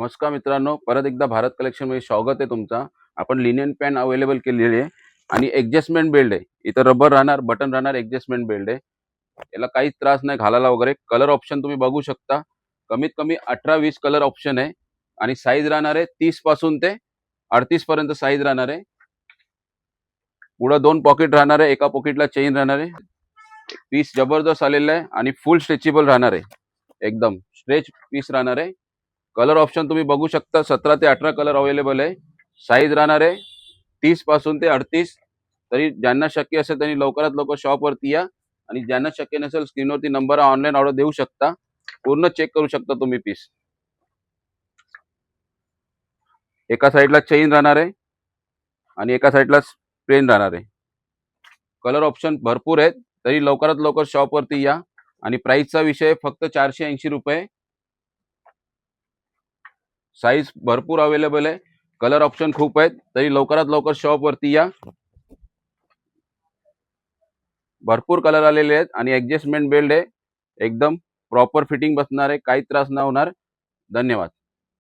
नमस्कार मित्रांनो, परत एकदा भारत कलेक्शन मध्ये स्वागत आहे तुमचा। आपण लिनियन पॅन अवेलेबल केलेली आहे आणि ॲडजस्टमेंट बेल्ट आहे। इथं रबर राहणार, बटन राहणार, ॲडजस्टमेंट बेल्ट आहे। याला काहीच त्रास नाही घालायला वगैरे। कलर ऑप्शन तुम्ही बघू शकता, कमीत कमी 18-20 कलर ऑप्शन आहे आणि साईज राहणार आहे 30 पासून ते 38 पर्यंत साईज राहणार आहे। पुढे दोन पॉकेट राहणार आहे, एका पॉकेटला चेन राहणार आहे। पीस जबरदस्त आलेला आहे आणि फुल स्ट्रेचेबल राहणार आहे, एकदम स्ट्रेच पीस राहणार आहे। कलर ऑप्शन तुम्ही बघू शकता, 17 ते 18 कलर अवेलेबल आहे। साईज राहणार आहे 30 पासून ते 38। तरी ज्यांना शक्य असेल त्यांनी लवकरात लवकर शॉपवरती या आणि ज्यांना शक्य नसेल स्क्रीनवरती नंबर ऑनलाईन ऑर्डर देऊ शकता। पूर्ण चेक करू शकता तुम्ही पीस। एका साईडला चेन राहणार आहे आणि एका साईडला प्लेन राहणार आहे। कलर ऑप्शन भरपूर आहेत, तरी लवकरात लवकर शॉपवरती या। आणि प्राइसचा विषय फक्त 480 रुपये। साईज भरपूर अवेलेबल आहे, कलर ऑप्शन खूप आहेत, तरी लवकरात लवकर शॉपवरती या। भरपूर कलर आलेले आहेत आणि ॲडजस्टमेंट बेल्ट आहे, एकदम प्रॉपर फिटिंग बसणार आहे, काही त्रास नाही होणार। धन्यवाद।